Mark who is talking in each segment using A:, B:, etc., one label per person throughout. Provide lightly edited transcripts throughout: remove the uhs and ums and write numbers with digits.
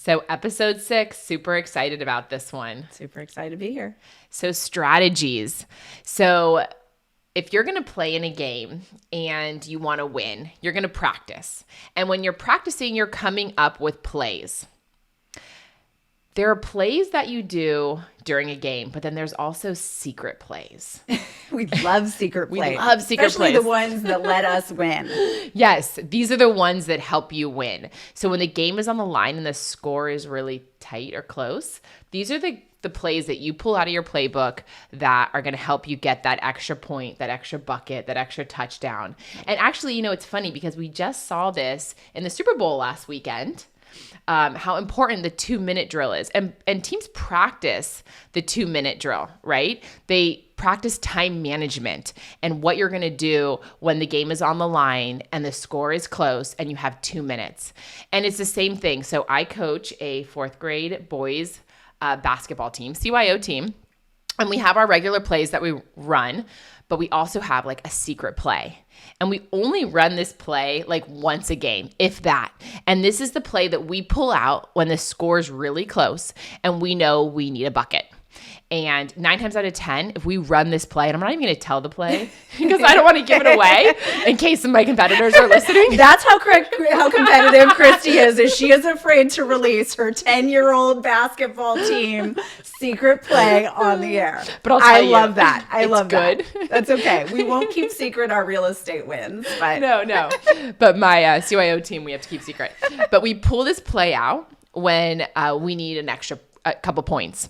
A: So episode 6, super excited about this one.
B: Super excited to be here.
A: So strategies. So if you're going to play in a game and you want to win, you're going to practice. And when you're practicing, you're coming up with plays. There are plays that you do during a game, but then there's also secret plays.
B: We love secret plays.
A: We love secret
B: Especially
A: plays.
B: the ones that let us win.
A: Yes, these are the ones that help you win. So when the game is on the line and the score is really tight or close, these are the plays that you pull out of your playbook that are going to help you get that extra point, that extra bucket, that extra touchdown. And actually, it's funny because we just saw this in the Super Bowl last weekend. How important the 2-minute drill is. And teams practice the 2-minute drill, right? They practice time management and what you're going to do when the game is on the line and the score is close and you have 2 minutes. And it's the same thing. So I coach a 4th grade boys basketball team, CYO team. And we have our regular plays that we run, but we also have like a secret play. And we only run this play like once a game, if that. And this is the play that we pull out when the score is really close and we know we need a bucket. And 9 times out of 10, if we run this play, and I'm not even going to tell the play because I don't want to give it away in case some of my competitors are listening.
B: That's how competitive Christy is she is afraid to release her 10-year-old basketball team secret play on the air.
A: But I'll tell you,
B: love that. I love
A: good.
B: that. That's okay. We won't keep secret our real estate wins. But
A: No. But my CYO team, we have to keep secret. But we pull this play out when we need an extra couple points.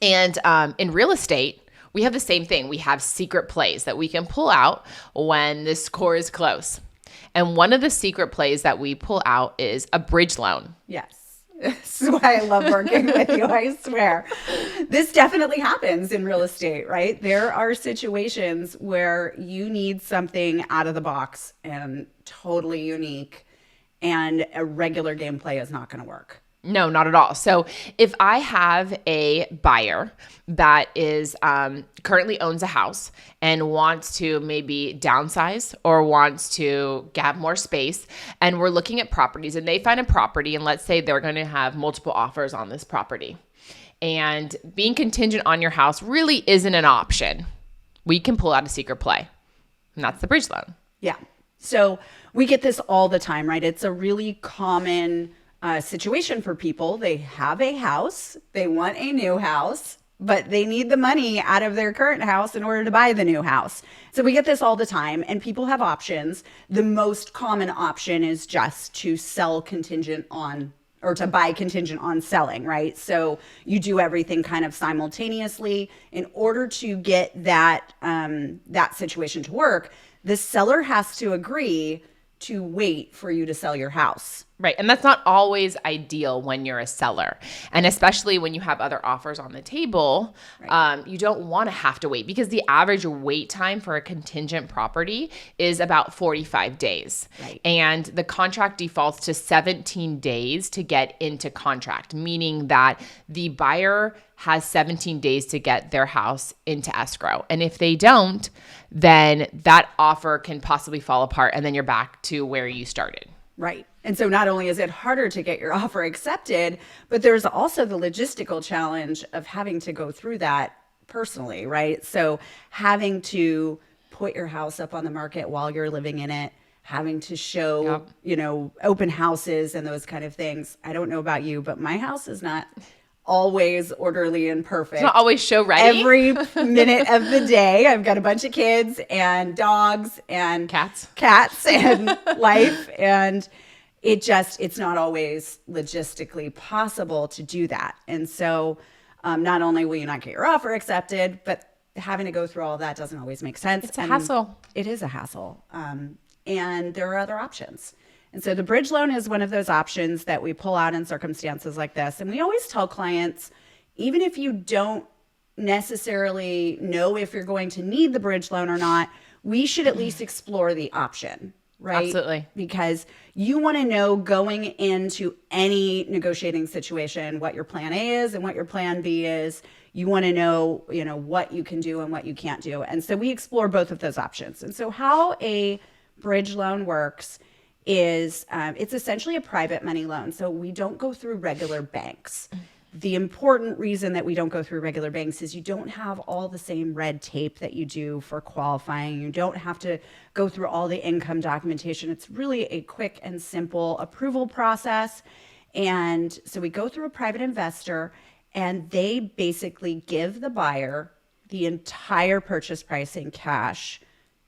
A: And in real estate, we have the same thing. We have secret plays that we can pull out when the score is close. And one of the secret plays that we pull out is a bridge loan.
B: Yes. This is why I love working with you, I swear. This definitely happens in real estate, right? There are situations where you need something out of the box and totally unique, and a regular gameplay is not going to work.
A: No, not at all. So if I have a buyer that is currently owns a house and wants to maybe downsize or wants to have more space, and we're looking at properties and they find a property, and let's say they're going to have multiple offers on this property, and being contingent on your house really isn't an option, we can pull out a secret play, and that's the bridge loan.
B: Yeah. So we get this all the time, right? It's a really common situation for people. They have a house, they want a new house, but they need the money out of their current house in order to buy the new house. So we get this all the time, and people have options. The most common option is just to sell contingent on, or to buy contingent on selling, right? So you do everything kind of simultaneously. In order to get that situation to work, the seller has to agree to wait for you to sell your house.
A: Right. And that's not always ideal when you're a seller. And especially when you have other offers on the table, right. You don't want to have to wait, because the average wait time for a contingent property is about 45 days.
B: Right.
A: And the contract defaults to 17 days to get into contract, meaning that the buyer has 17 days to get their house into escrow. And if they don't, then that offer can possibly fall apart, and then you're back to where you started.
B: Right. And so not only is it harder to get your offer accepted, but there's also the logistical challenge of having to go through that personally, right? So having to put your house up on the market while you're living in it, having to show, open houses and those kind of things. I don't know about you, but my house is not always orderly and perfect.
A: It's not always show ready.
B: Every minute of the day, I've got a bunch of kids and dogs and
A: cats
B: and life. And it's not always logistically possible to do that. And so not only will you not get your offer accepted, but having to go through all that doesn't always make sense.
A: It's a hassle.
B: It is a hassle. And there are other options. And so the bridge loan is one of those options that we pull out in circumstances like this. And we always tell clients, even if you don't necessarily know if you're going to need the bridge loan or not, we should at least explore the option, right?
A: Absolutely.
B: Because you want to know going into any negotiating situation what your plan A is and what your plan B is. You want to know, what you can do and what you can't do. And so we explore both of those options. And so how a bridge loan works is it's essentially a private money loan. So we don't go through regular banks. The important reason that we don't go through regular banks is you don't have all the same red tape that you do for qualifying. You don't have to go through all the income documentation. It's really a quick and simple approval process. And so we go through a private investor, and they basically give the buyer the entire purchase price in cash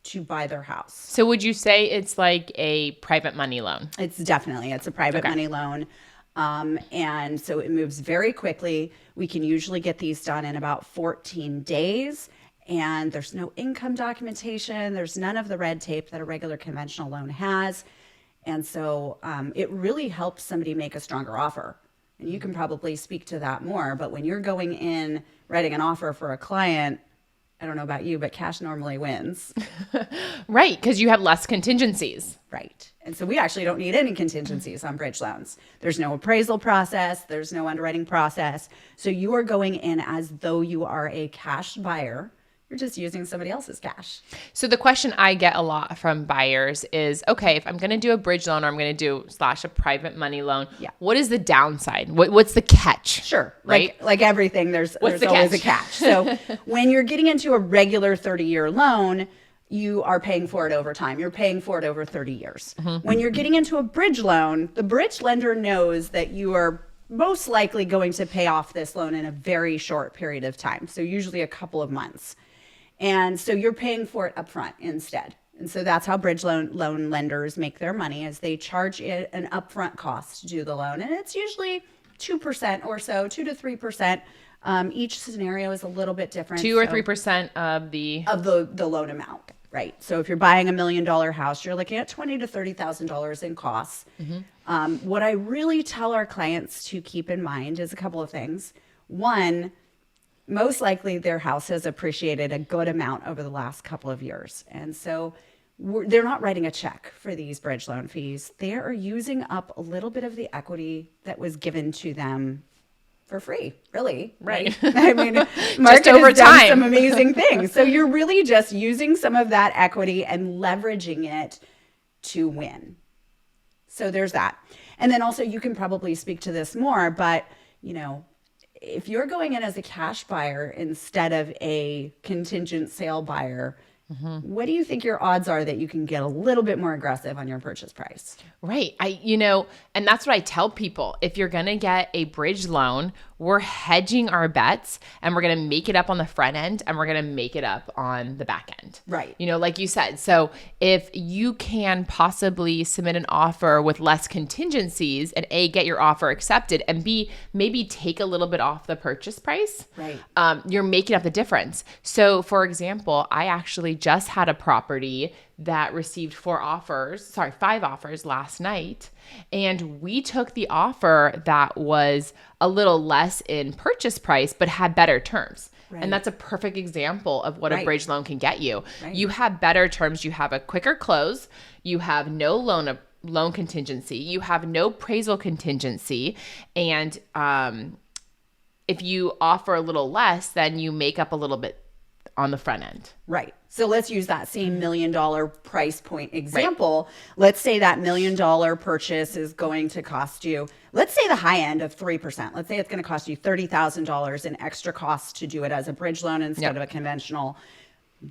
B: to buy their house.
A: So would you say it's like a private money loan?
B: It's a private money loan. And so it moves very quickly. We can usually get these done in about 14 days. And there's no income documentation. There's none of the red tape that a regular conventional loan has. And so it really helps somebody make a stronger offer. And you can probably speak to that more. But when you're going in, writing an offer for a client, I don't know about you, but cash normally wins.
A: Right, because you have less contingencies.
B: Right. And so we actually don't need any contingencies on bridge loans. There's no appraisal process. There's no underwriting process. So you are going in as though you are a cash buyer. You're just using somebody else's cash.
A: So the question I get a lot from buyers is, okay, if I'm going to do a bridge loan or I'm going to do / a private money loan, what is the downside? What's the catch?
B: Sure.
A: Right?
B: Like everything, there's always a catch. So when you're getting into a regular 30-year loan, you are paying for it over time. You're paying for it over 30 years. Mm-hmm. When you're getting into a bridge loan, the bridge lender knows that you are most likely going to pay off this loan in a very short period of time. So usually a couple of months. And so you're paying for it upfront instead. And so that's how bridge loan lenders make their money, is they charge it an upfront cost to do the loan. And it's usually 2% or so, 2 to 3%. Each scenario is a little bit different.
A: 2 or 3% of the
B: loan amount. Right. So if you're buying $1 million house, you're looking at $20,000 to $30,000 in costs. Mm-hmm. What I really tell our clients to keep in mind is a couple of things. One, most likely their house has appreciated a good amount over the last couple of years. And so they're not writing a check for these bridge loan fees. They are using up a little bit of the equity that was given to them for free, really.
A: Right.
B: I mean, market
A: over
B: has done
A: time.
B: some amazing things. So you're really just using some of that equity and leveraging it to win. So there's that. And then also, you can probably speak to this more, but if you're going in as a cash buyer instead of a contingent sale buyer, what do you think your odds are that you can get a little bit more aggressive on your purchase price?
A: Right. And that's what I tell people. If you're going to get a bridge loan, we're hedging our bets, and we're going to make it up on the front end, and we're going to make it up on the back end.
B: Right.
A: Like you said. So if you can possibly submit an offer with less contingencies and A, get your offer accepted, and B, maybe take a little bit off the purchase price,
B: right.
A: You're making up the difference. So for example, I actually just had a property that received 5 offers last night. And we took the offer that was a little less in purchase price, but had better terms. Right. And that's a perfect example of what a bridge loan can get you. Right. You have better terms. You have a quicker close. You have no loan contingency. You have no appraisal contingency. And if you offer a little less, then you make up a little bit on the front end.
B: Right. So let's use that same $1 million price point example. Right. Let's say that $1 million purchase is going to cost you, let's say the high end of 3%. Let's say it's going to cost you $30,000 in extra costs to do it as a bridge loan instead of a conventional.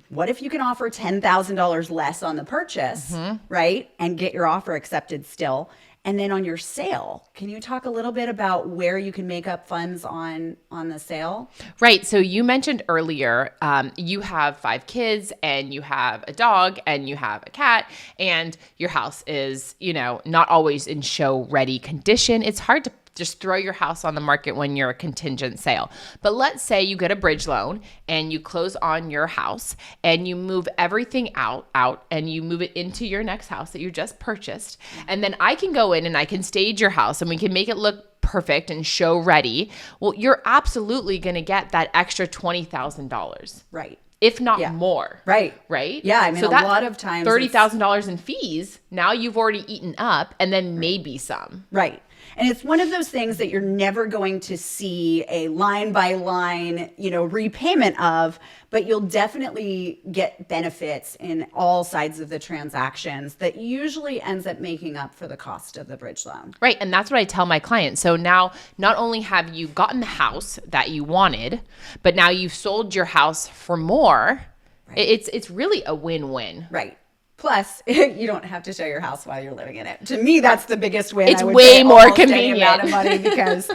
B: What if you can offer $10,000 less on the purchase, right? And get your offer accepted still. And then on your sale, can you talk a little bit about where you can make up funds on the sale?
A: Right. So you mentioned earlier, you have 5 kids and you have a dog and you have a cat, and your house is, not always in show ready condition. It's hard to just throw your house on the market when you're a contingent sale. But let's say you get a bridge loan and you close on your house and you move everything out and you move it into your next house that you just purchased. And then I can go in and I can stage your house and we can make it look perfect and show ready. Well, you're absolutely going to get that extra $20,000.
B: Right.
A: If not more.
B: Right.
A: Right?
B: Yeah. I mean, so a lot of times
A: $30,000 in fees, now you've already eaten up, and then maybe some.
B: Right. And it's one of those things that you're never going to see a line by line, repayment of, but you'll definitely get benefits in all sides of the transactions that usually ends up making up for the cost of the bridge loan.
A: Right. And that's what I tell my clients. So now not only have you gotten the house that you wanted, but now you've sold your house for more. Right. It's really a win-win.
B: Right. Plus, you don't have to show your house while you're living in it. To me, that's the biggest win.
A: It's way more convenient.
B: Amount of money because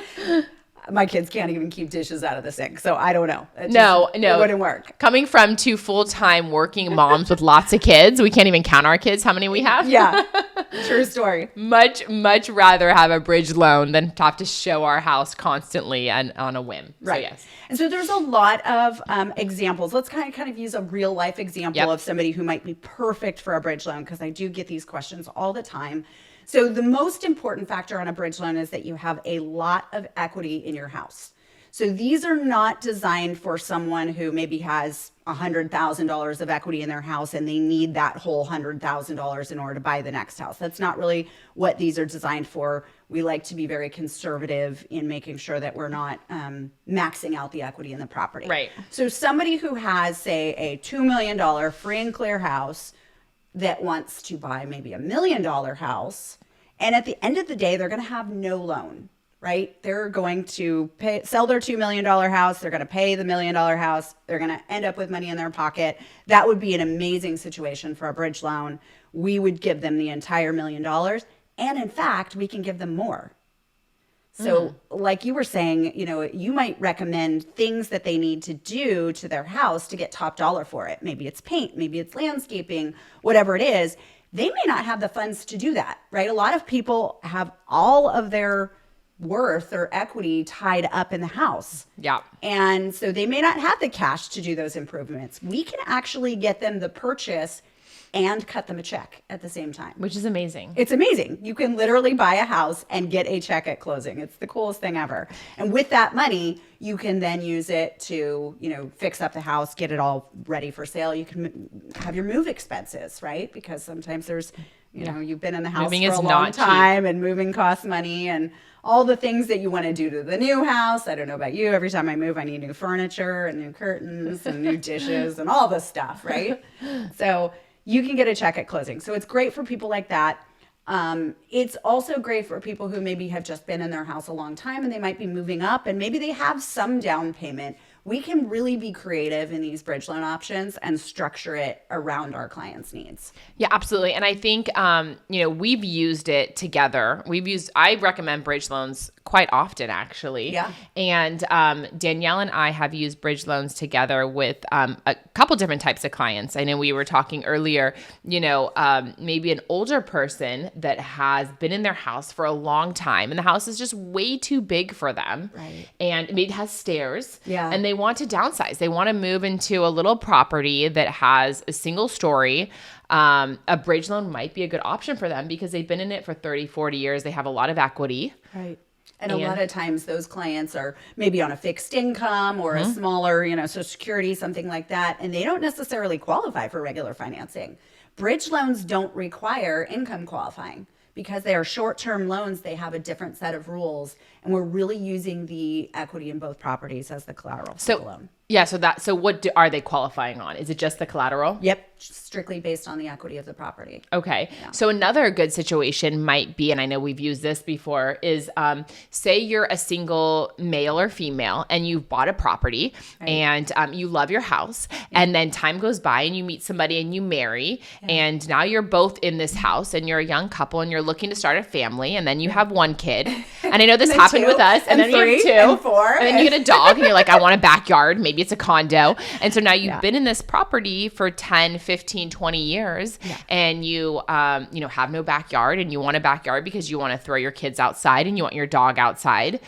B: my kids can't even keep dishes out of the sink. So I don't know.
A: No.
B: It wouldn't work.
A: Coming from two full-time working moms with lots of kids, we can't even count our kids, how many we have.
B: Yeah. True story.
A: Much rather have a bridge loan than have to show our house constantly and on a whim.
B: Right.
A: So, yes.
B: And so there's a lot of examples. Let's kind of use a real life example of somebody who might be perfect for a bridge loan, because I do get these questions all the time. So the most important factor on a bridge loan is that you have a lot of equity in your house. So these are not designed for someone who maybe has $100,000 of equity in their house and they need that whole $100,000 in order to buy the next house. That's not really what these are designed for. We like to be very conservative in making sure that we're not maxing out the equity in the property.
A: Right.
B: So somebody who has, say, a $2 million free and clear house that wants to buy maybe $1 million house, and at the end of the day, they're going to have no loan. Right? They're going to sell their $2 million house. They're going to pay the $1 million house. They're going to end up with money in their pocket. That would be an amazing situation for a bridge loan. We would give them the entire $1 million. And in fact, we can give them more. So like you were saying, you might recommend things that they need to do to their house to get top dollar for it. Maybe it's paint, maybe it's landscaping, whatever it is. They may not have the funds to do that, right? A lot of people have all of their worth or equity tied up in the house.
A: Yeah.
B: And so they may not have the cash to do those improvements. We can actually get them the purchase and cut them a check at the same time.
A: Which is amazing.
B: It's amazing. You can literally buy a house and get a check at closing. It's the coolest thing ever. And with that money, you can then use it to, fix up the house, get it all ready for sale. You can have your move expenses, right? Because sometimes there's, you've been in the house
A: moving
B: for a long time and moving costs money and all the things that you want to do to the new house. I don't know about you. Every time I move, I need new furniture and new curtains and new dishes and all this stuff, right? So you can get a check at closing. So it's great for people like that. It's also great for people who maybe have just been in their house a long time and they might be moving up and maybe they have some down payment. We can really be creative in these bridge loan options and structure it around our clients' needs.
A: Yeah, absolutely. And I think, we've used it together. I recommend bridge loans quite often, actually.
B: Yeah.
A: And Danielle and I have used bridge loans together with a couple different types of clients. I know we were talking earlier, maybe an older person that has been in their house for a long time and the house is just way too big for them.
B: Right.
A: And maybe it has stairs.
B: Yeah.
A: And they want to downsize. They want to move into a little property that has a single story. A bridge loan might be a good option for them because they've been in it for 30, 40 years. They have a lot of equity.
B: Right. And a lot of times those clients are maybe on a fixed income or a smaller, Social Security, something like that. And they don't necessarily qualify for regular financing. Bridge loans don't require income qualifying. Because they are short-term loans, they have a different set of rules. And we're really using the equity in both properties as the collateral for the loan.
A: Yeah, so what are they qualifying on? Is it just the collateral?
B: Yep, strictly based on the equity of the property.
A: Okay.
B: Yeah.
A: So another good situation might be, and I know we've used this before, is say you're a single male or female and you've bought a property and you love your house and then time goes by and you meet somebody and you marry and now you're both in this house and you're a young couple and you're looking to start a family and then you have one kid. And I know this happened with us. And then
B: three,
A: you have two.
B: and four.
A: And then you get a dog and you're like, I want a backyard. Maybe it's a condo. And so now you've been in this property for 10, 15, 20 years and you, have no backyard and you want a backyard because you want to throw your kids outside and you want your dog outside.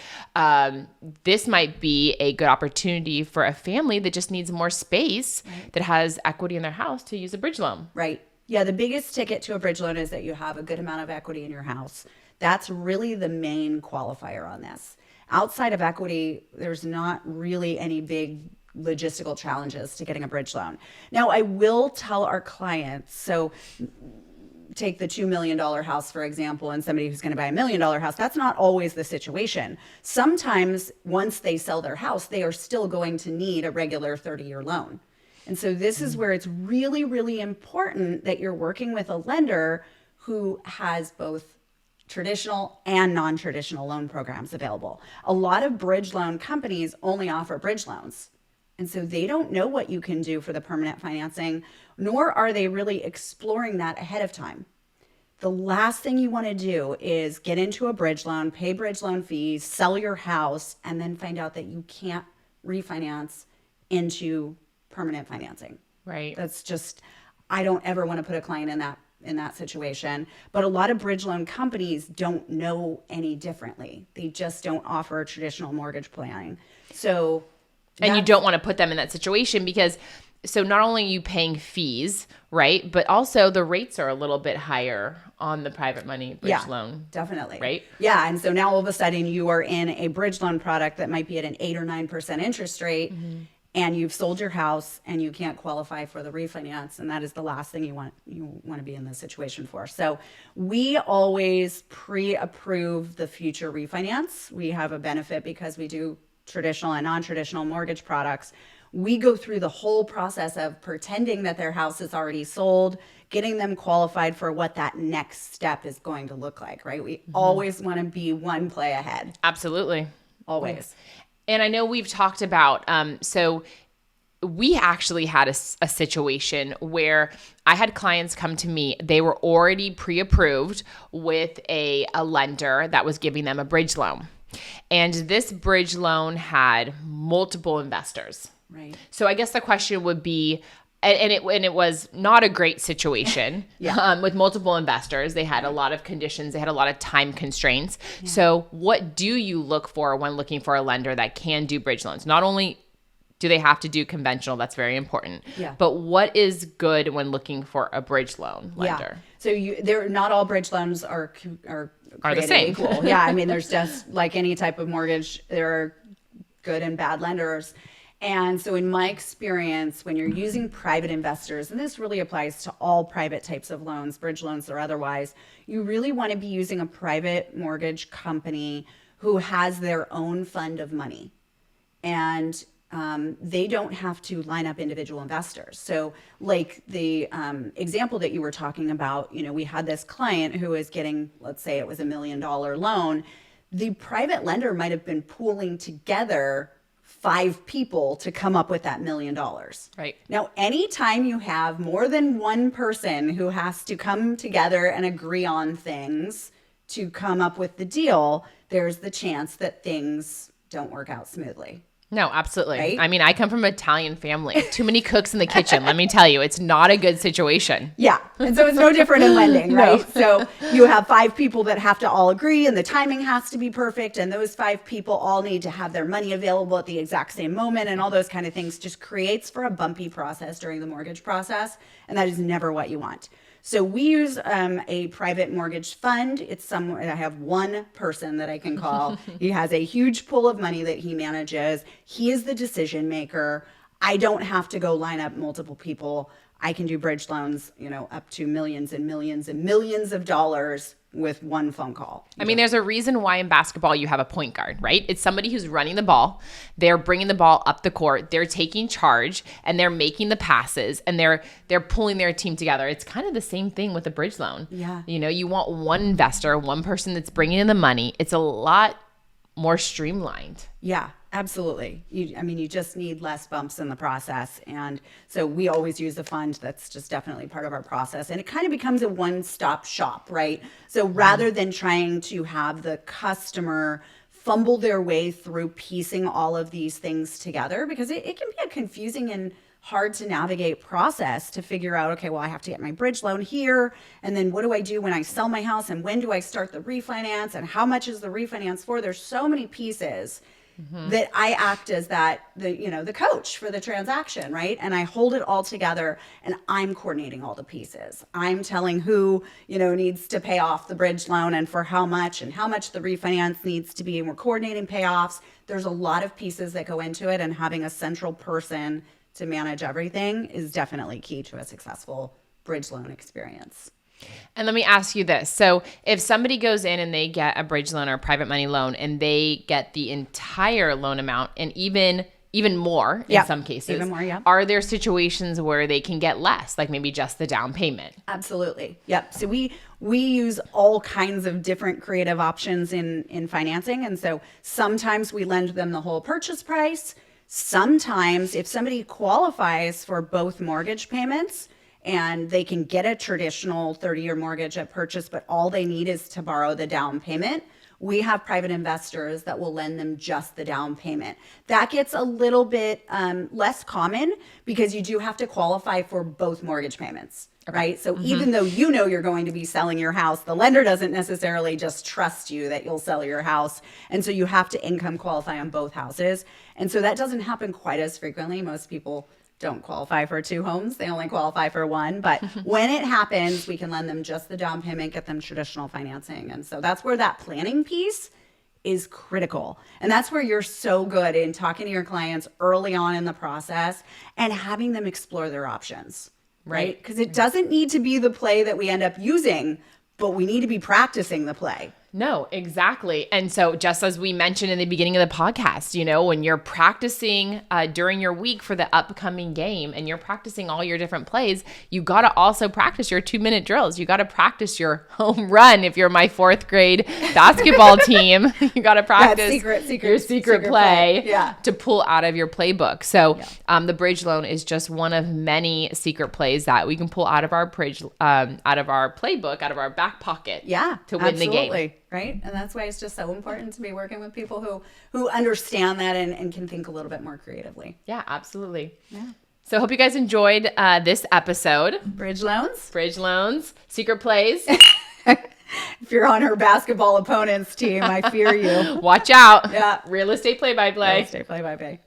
A: This might be a good opportunity for a family that just needs more space that has equity in their house to use a bridge loan.
B: Right. Yeah. The biggest ticket to a bridge loan is that you have a good amount of equity in your house. That's really the main qualifier on this. Outside of equity, there's not really any big logistical challenges to getting a bridge loan. Now, I will tell our clients, so take the $2 million house, for example, and somebody who's going to buy $1 million house, that's not always the situation. Sometimes once they sell their house, they are still going to need a regular 30-year loan. And so this is where it's really, really important that you're working with a lender who has both traditional and non-traditional loan programs available. A lot of bridge loan companies only offer bridge loans. And so they don't know what you can do for the permanent financing, nor are they really exploring that ahead of time. The last thing you want to do is get into a bridge loan, pay bridge loan fees, sell your house, and then find out that you can't refinance into permanent financing.
A: Right.
B: That's just, I don't ever want to put a client in that situation. But a lot of bridge loan companies don't know any differently. They just don't offer traditional mortgage planning. So
A: and you don't want to put them in that situation because so not only are you paying fees, right, but also the rates are a little bit higher on the private money bridge loan.
B: Definitely.
A: Right?
B: Yeah. And so now all of a sudden you are in a bridge loan product that might be at an 8 or 9% interest rate. And you've sold your house and you can't qualify for the refinance. And that is the last thing you want to be in this situation for. So we always pre-approve the future refinance. We have a benefit because we do traditional and non-traditional mortgage products. We go through the whole process of pretending that their house is already sold, getting them qualified for what that next step is going to look like, right? We always want to be one play ahead.
A: Absolutely.
B: Always.
A: And I know we've talked about, so we actually had a situation where I had clients come to me. They were already pre-approved with a lender that was giving them a bridge loan. And this bridge loan had multiple investors.
B: Right.
A: So I guess the question would be, and it was not a great situation with multiple investors. They had a lot of conditions. They had a lot of time constraints. Yeah. So what do you look for when looking for a lender that can do bridge loans? Not only do they have to do conventional, that's very important, but what is good when looking for a bridge loan lender?
B: So they're not all bridge loans are
A: the same.
B: Equal. Yeah, I mean, there's just like any type of mortgage, there are good and bad lenders. And so in my experience, when you're using private investors, and this really applies to all private types of loans, bridge loans or otherwise, you really want to be using a private mortgage company who has their own fund of money. And they don't have to line up individual investors. So like the example that you were talking about, we had this client who was getting, let's say it was $1 million loan. The private lender might have been pooling together 5 people to come up with that $1 million.
A: Right.
B: Now, anytime you have more than one person who has to come together and agree on things to come up with the deal, there's the chance that things don't work out smoothly.
A: No, absolutely.
B: Right?
A: I mean, I come from an Italian family. Too many cooks in the kitchen. Let me tell you, it's not a good situation.
B: Yeah. And so it's no different in lending, right? So you have 5 people that have to all agree and the timing has to be perfect. And those 5 people all need to have their money available at the exact same moment and all those kind of things just creates for a bumpy process during the mortgage process. And that is never what you want. So we use a private mortgage fund. I have one person that I can call. He has a huge pool of money that he manages. He is the decision maker. I don't have to go line up multiple people. I can do bridge loans, up to millions and millions and millions of dollars with one phone call.
A: I mean, there's a reason why in basketball you have a point guard, right? It's somebody who's running the ball. They're bringing the ball up the court. They're taking charge and they're making the passes and they're pulling their team together. It's kind of the same thing with a bridge loan.
B: Yeah.
A: You want one investor, one person that's bringing in the money. It's a lot more streamlined.
B: Yeah, absolutely. You just need less bumps in the process. And so we always use a fund. That's just definitely part of our process. And it kind of becomes a one-stop shop, right? So rather than trying to have the customer fumble their way through piecing all of these things together, because it can be a confusing and hard to navigate process to figure out, okay, well, I have to get my bridge loan here. And then what do I do when I sell my house? And when do I start the refinance? And how much is the refinance for? There's so many pieces that I act as the coach for the transaction, right? And I hold it all together and I'm coordinating all the pieces. I'm telling who, needs to pay off the bridge loan and for how much and how much the refinance needs to be. And we're coordinating payoffs. There's a lot of pieces that go into it, and having a central person to manage everything is definitely key to a successful bridge loan experience.
A: And let me ask you this. So if somebody goes in and they get a bridge loan or a private money loan and they get the entire loan amount and even more in some cases,
B: even more, yeah.
A: Are there situations where they can get less, like maybe just the down payment?
B: Absolutely. Yep. So we use all kinds of different creative options in financing. And so sometimes we lend them the whole purchase price. Sometimes if somebody qualifies for both mortgage payments and they can get a traditional 30-year mortgage at purchase, but all they need is to borrow the down payment, we have private investors that will lend them just the down payment. That gets a little bit less common because you do have to qualify for both mortgage payments, right? So even though you know you're going to be selling your house, the lender doesn't necessarily just trust you that you'll sell your house. And so you have to income qualify on both houses. And so that doesn't happen quite as frequently. Most people don't qualify for 2 homes. They only qualify for 1. But when it happens, we can lend them just the down payment, get them traditional financing. And so that's where that planning piece is critical. And that's where you're so good in talking to your clients early on in the process and having them explore their options, right? Because it doesn't need to be the play that we end up using, but we need to be practicing the play.
A: No, exactly. And so just as we mentioned in the beginning of the podcast, when you're practicing during your week for the upcoming game and you're practicing all your different plays, you got to also practice your 2-minute drills. You got to practice your home run. If you're my 4th grade basketball team, you got to practice your secret play to pull out of your playbook. So the bridge loan is just one of many secret plays that we can pull out of our playbook, out of our back pocket to win the game.
B: Right. And that's why it's just so important to be working with people who understand that and can think a little bit more creatively.
A: Yeah, absolutely. Yeah. So I hope you guys enjoyed this episode.
B: Bridge loans,
A: secret plays.
B: If you're on her basketball opponent's team, I fear you.
A: Watch out.
B: Yeah.
A: Real estate play-by-play.
B: Real estate play-by-play.